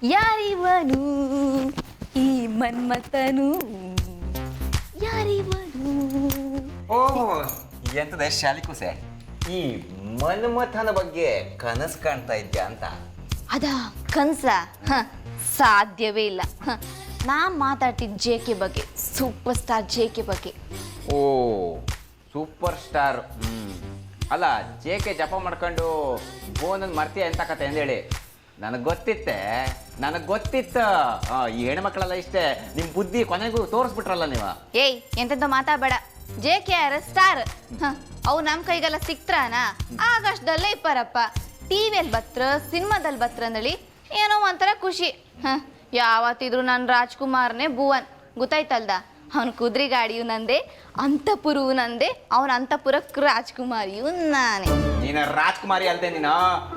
ಯಾರಿವನು ಈ ಮನ್ಮಥನು ಯಾರಿವನು. ಓಹ್ ಎಂತದ ಶಾಲಿಕುಸೆ ಈ ಮನ್ಮಥನ ಬಗ್ಗೆ ಕನಸು ಕಾಣ್ತಾ ಇದ್ಯಾ ಅಂತ. ಅದ ಕನ್ಸ ಸಾಧ್ಯವೇ ಇಲ್ಲ. ನಾ ಮಾತಾಡ್ತಿದ್ದ ಜೆ.ಕೆ ಬಗ್ಗೆ, ಸೂಪರ್ ಸ್ಟಾರ್ ಜೆ.ಕೆ ಬಗ್ಗೆ. ಓ ಸೂಪರ್ ಸ್ಟಾರ್. ಅಲ್ಲ ಜೆ.ಕೆ ಜಪ ಮಾಡ್ಕೊಂಡು ಬೋನನ್ನು ಮರ್ತೀಯ ಎಂತ ಕತೆ ಅಂದೇಳಿ ನನಗೆ ಗೊತ್ತಿತ್ತು. ಈ ಹೆಣ್ಮಕ್ಳೆಲ್ಲ ಇಷ್ಟೇ, ನಿಮ್ಮ ಬುದ್ಧಿ ಕೊನೆಗೂ ತೋರಿಸ್ಬಿಟ್ರಲ್ಲ ನೀವು. ಏಯ್ ಎಂತದ್ದು ಮಾತಾಡಬೇಡ. ಜೆ.ಕೆ ಆರ್ ಸ್ಟಾರ್. ಅವು ನಮ್ಮ ಕೈಗೆಲ್ಲ ಸಿಕ್ತ್ರಾನ ಆಗಷ್ಟದಲ್ಲೇ ಇಪ್ಪರಪ್ಪ. ಟಿವಿಯಲ್ಲಿ ಬತ್ರ, ಸಿನಿಮಾದಲ್ಲಿ ಬತ್ರ ಅಂದಳಿ ಏನೋ ಒಂಥರ ಖುಷಿ. ಯಾವತ್ತಿದ್ರು ನನ್ನ ರಾಜ್ಕುಮಾರ್ನೇ ಭುವನ್, ಗೊತ್ತಾಯ್ತಲ್ದ. ಅವನ ಕುದುರೆ ಗಾಡಿಯು ನಂದೆ, ಅಂತಪುರವು ನಂದೆ, ಅವನ ಅಂತಪುರಕ್ಕೆ ರಾಜ್ಕುಮಾರಿಯು ನಾನೇ. ನೀನು ರಾಜ್ಕುಮಾರಿ ಅಲ್ದೆ,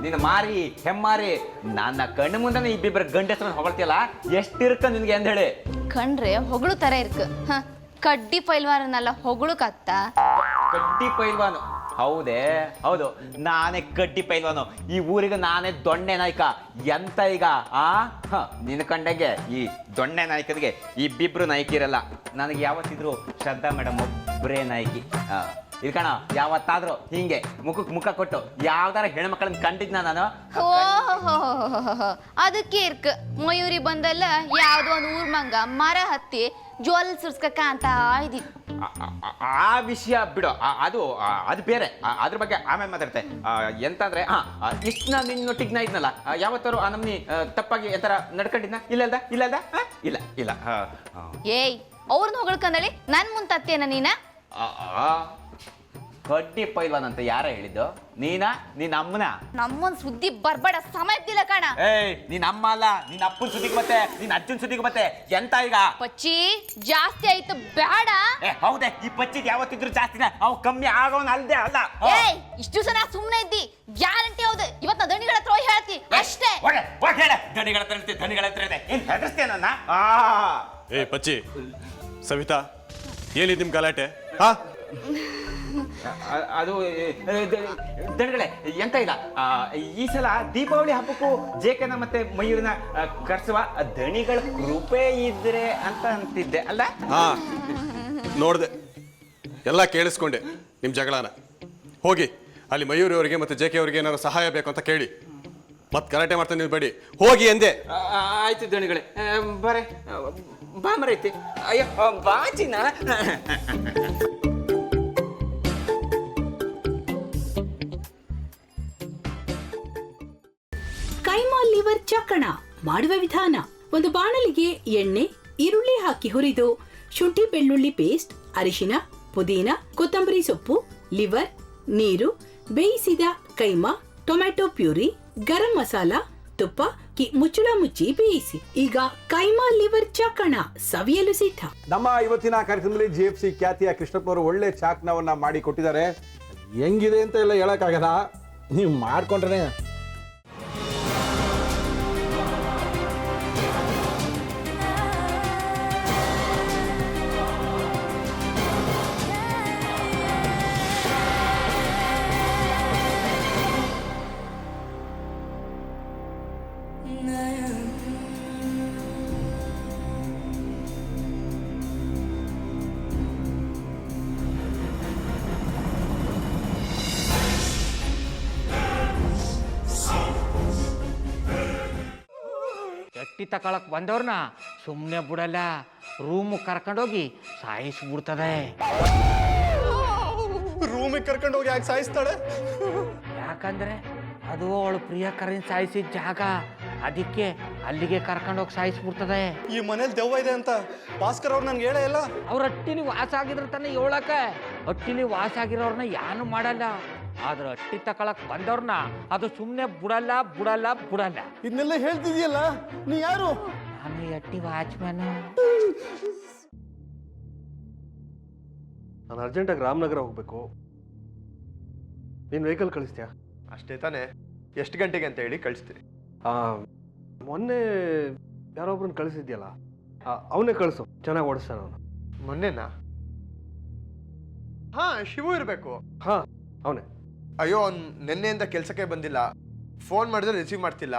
ನೀನು ಮಾರಿ ಹೆಮ್ಮಾರಿ. ನನ್ನ ಕಣ್ಣು ಮುಂದೆ ಇಬ್ಬಿಬ್ಬರ ಗಂಡಸ್ರನ್ನ ಹೊಗಳ್ತಿಯಲ್ಲ, ಎಷ್ಟಿರ್ಕ ನಿನ್ಗೆ ಅಂತ ಹೇಳಿ. ಕಂಡ್ರೆ ಹೊಗಳು ತರ ಇರ್ಕ. ಕಡ್ಡಿ ಪೈಲ್ವಾರನ್ನೆಲ್ಲ ಹೊಗಳು ಕತ್ತ. ಕಡ್ಡಿ ಪೈಲ್ವಾನು? ಹೌದು, ನಾನೇ ಕಡ್ಡಿ ಪೈಲ್ವಾನು. ಈ ಊರಿಗೆ ನಾನೇ ದೊಣ್ಣೆ ನಾಯಕ. ಎಂತ ಈಗ ನಿನ್ನ ಕಂಡಂಗೆ ಈ ದೊಣ್ಣೆ ನಾಯಕನಿಗೆ ಇಬ್ಬಿಬ್ರು ನಾಯಕಿರಲ್ಲ. ನನಗೆ ಯಾವತ್ತಿದ್ರು ಶ್ರದ್ಧಾ ಮೇಡಮ್ ಒಬ್ಬರೇ ನಾಯಕಿ. ಇಲ್ಕಣ ಯಾವತ್ತಾದ್ರೂ ಹಿಂಗೆ ಮುಖಕ್ಕೆ ಮುಖ ಕೊಟ್ಟು ಯಾವ್ದಾರ ಹೆಣ್ಮಕ್ಳನ್ನ ಕಂಡಿದ್ನ ನಾನು. ಓಹೋ ಅದಕ್ಕೆ ಇರ್ಕ ಮಯೂರಿ ಬಂದಲ್ಲ ಯಾವ್ದೋ ಒಂದು ಊರ್ ಮಂಗ ಮರ ಹತ್ತಿ ಜೋಲ್ ಸುರ್ಸ್ಕಕ್ಕ ಅಂತ ಇದಿ. ಆ ವಿಷಯ ಬಿಡು, ಅದು ಬೇರೆ. ಅದ್ರ ಬಗ್ಗೆ ಆಮೇಲೆ ಮಾತಾಡ್ತೆ. ಎಂತಂದ್ರೆ ಇಷ್ಟ ನಿನ್ನೊಟ್ಟಿಗೆ ನಾ ಇದ್ನಲ್ಲ, ಯಾವತ್ತಾರು ಆ ನಮ್ನಿ ತಪ್ಪಾಗಿ ಎಂತರ ನಡ್ಕೊಂಡಿದ್ನ? ಇಲ್ಲ. ಏಯ್ ಅವ್ರನ್ನ ಹೊಗಳ್ಕಂದಳಿ ನನ್ ಮುಂದ್ ತತ್ತೇನ ನೀನ? ಕಡ್ಡಿ ಪೈಲ್ವಾನ್ ಅಂತ ಯಾರ ಹೇಳಿದ್ದು? ನೀನ? ನಿನ್ನ ಅಮ್ಮನ? ನಮ್ಮನ್ ಸುದ್ದಿ ಬರ್ಬೇಡ, ಸಮಯದಿಲ್ಲ ಕಣ. ಏಯ್ ನೀನ್ ಅಮ್ಮ ಅಲ್ಲ, ನಿನ್ನ ಅಪ್ಪನ ಸುದ್ದಿಗೆ ಮತ್ತೆ, ನಿನ್ನ ಅಜ್ಜನ್ ಸುದ್ದಿಗೆ ಮತ್ತೆ. ಎಂತ ಈಗ ಪಚ್ಚಿ ಜಾಸ್ತಿ ಆಯ್ತು ಬೇಡ. ಹೌದೇ, ಈ ಪಚ್ಚಿದ್ ಯಾವತ್ತಿದ್ರು ಜಾಸ್ತಿನ, ಅವ್ ಕಮ್ಮಿ ಆಗೋನ್ ಅಲ್ದೆ ಅಲ್ಲ. ಏಯ್ ಇಷ್ಟು ಸಲ ಸುಮ್ನೆ ಇದ್ದಿ, ಗ್ಯಾರಂಟಿ ಹೌದು ಇವತ್ತು ದಣಿಗಳ ಹತ್ರ ಹೋಗಿ ಹೇಳ್ತಿ ಅಷ್ಟೇ. ದಣಿಗಳ ಹತ್ರ ಇದೆ, ಏನ್ ಹೆದರ್ಸ್ತೇ ನನ್ನ? ಏ ಪಚ್ಚಿ, ಸವಿತಾ, ಏನಿದ್ ನಿಮ್ ಗಲಾಟೆ? ಅದು ದಣಿಗಳೇ ಎಂತ ಇಲ್ಲ, ಈ ಸಲ ದೀಪಾವಳಿ ಹಬ್ಬಕ್ಕೂ ಜೆ.ಕೆನ ಮತ್ತೆ ಮಯೂರನ ಕರ್ಸುವ ದಣಿಗಳ ಕೃಪೆ ಇದ್ರೆ ಅಂತ ಅಂತಿದ್ದೆ ಅಲ್ಲ? ನೋಡ್ದೆ, ಎಲ್ಲ ಕೇಳಿಸ್ಕೊಂಡೆ ನಿಮ್ ಜಗಳನ. ಹೋಗಿ ಅಲ್ಲಿ ಮಯೂರಿ ಅವರಿಗೆ ಮತ್ತೆ ಜೆ.ಕೆ ಅವರಿಗೆ ಏನಾದ್ರು ಸಹಾಯ ಬೇಕು ಅಂತ ಕೇಳಿ, ಮತ್ ಗಲಾಟೆ ಮಾಡ್ತಾನೆ ಬೇಡಿ, ಹೋಗಿ ಎಂದೆ. ಆಯ್ತು ದಣಿಗಳೇ, ಬರೇ ಬಾ ಮರೈತಿ. ಅಯ್ಯೋ ಬಾಚಿನ. ಕೈಮಾ ಲಿವರ್ ಚಕ್ಕಣ ಮಾಡುವ ವಿಧಾನ: ಒಂದು ಬಾಣಲಿಗೆ ಎಣ್ಣೆ, ಈರುಳ್ಳಿ ಹಾಕಿ ಹುರಿದು ಶುಂಠಿ ಬೆಳ್ಳುಳ್ಳಿ ಪೇಸ್ಟ್, ಅರಿಶಿನ, ಪುದೀನ, ಕೊತ್ತಂಬರಿ ಸೊಪ್ಪು, ಲಿವರ್, ನೀರು, ಬೇಯಿಸಿದ ಕೈಮಾ, ಟೊಮ್ಯಾಟೊ ಪ್ಯೂರಿ, ಗರಂ ಮಸಾಲ, ತುಪ್ಪ ಮುಚ್ಚಳ ಮುಚ್ಚಿ ಬೇಯಿಸಿ. ಈಗ ಕೈಮಾ ಲಿವರ್ ಚಾಕಣ ಸವಿಯಲು ಸಿದ್ಧ. ನಮ್ಮ ಇವತ್ತಿನ ಕಾರ್ಯಕ್ರಮದಲ್ಲಿ GFC ಖ್ಯಾತಿಯ ಕೃಷ್ಣಪ್ಪನವರು ಒಳ್ಳೆ ಚಾಕ್ನವನ್ನ ಮಾಡಿ ಕೊಟ್ಟಿದ್ದಾರೆ. ಹೆಂಗಿದೆ ಅಂತ ಎಲ್ಲ ಹೇಳಕ್ಕಾಗಲ್ಲ, ನೀವು ಮಾಡ್ಕೊಂಡ್ರೆ. ಎಟ್ಟಿ ತಕೊಳಕ್ ಬಂದವ್ರನ್ನ ಸುಮ್ಮನೆ ಬಿಡಲ್ಲ, ರೂಮ್ ಕರ್ಕೊಂಡೋಗಿ ಸಾಯಿಸ್ಬಿಡ್ತದೆ. ರೂಮಿಗೆ ಕರ್ಕೊಂಡೋಗಿ ಯಾಕೆ ಸಾಯಿಸ್ತಾಳೆ? ಯಾಕಂದ್ರೆ ಅದು ಅವಳು ಪ್ರಿಯಕರನ್ ಸಾಯಿಸಿದ ಜಾಗ, ಅದಕ್ಕೆ ಅಲ್ಲಿಗೆ ಕರ್ಕೊಂಡೋಗಿ ಸಾಯಿಸ್ಬಿಡ್ತದೆ. ಈ ಮನೇಲಿ ದೆವ್ವ ಇದೆ ಅಂತ ಭಾಸ್ಕರ್ ಅವ್ರು ನನ್ಗೆ ಹೇಳೇ ಇಲ್ಲ. ಅವ್ರ ಹಟ್ಟಿಲಿ ವಾಸ ಆಗಿದ್ರ ತಾನೆ ಹೇಳಕ. ಹಟ್ಟಿಲಿ ವಾಸ ಆಗಿರೋರ್ನ ಯಾನು ಮಾಡಲ್ಲ, ಆದ್ರೆ ಹಟ್ಟಿ ತಕೊಳಕ್ ಬಂದವ್ರನ್ನ ಅದು ಸುಮ್ಮನೆ ಬಿಡಲ್ಲ. ಇದನ್ನೆಲ್ಲ ಹೇಳ್ತಿದ್ಯಲ್ಲ, ನೀ ಯಾರು? ನಾನು ಹಟ್ಟಿ ವಾಚ್ಮ್ಯಾನ್. ನಾನು ಅರ್ಜೆಂಟಾಗಿ ರಾಮನಗರ ಹೋಗ್ಬೇಕು. ನೀನು ವೆಹಿಕಲ್ ಕಳಿಸ್ತೀಯಾ? ಅಷ್ಟೇ ತಾನೇ? ಎಷ್ಟು ಗಂಟೆಗೆ ಅಂತ ಹೇಳಿ ಕಳಿಸ್ತೀನಿ. ಮೊನ್ನೆ ಯಾರೊಬ್ರನ್ನ ಕಳಿಸಿದ್ಯಲ್ಲ, ಅವನೇ ಕಳಿಸು, ಚೆನ್ನಾಗಿ ಓಡಿಸ್ತಾನ ಅವನು. ಮೊನ್ನೆನಾ? ಶಿವು ಇರಬೇಕು. ಅವನೇ. ಅಯ್ಯೋ, ಅವ್ನು ನಿನ್ನೆಯಿಂದ ಕೆಲಸಕ್ಕೆ ಬಂದಿಲ್ಲ, ಫೋನ್ ಮಾಡಿದ್ರೆ ರಿಸೀವ್ ಮಾಡ್ತಿಲ್ಲ.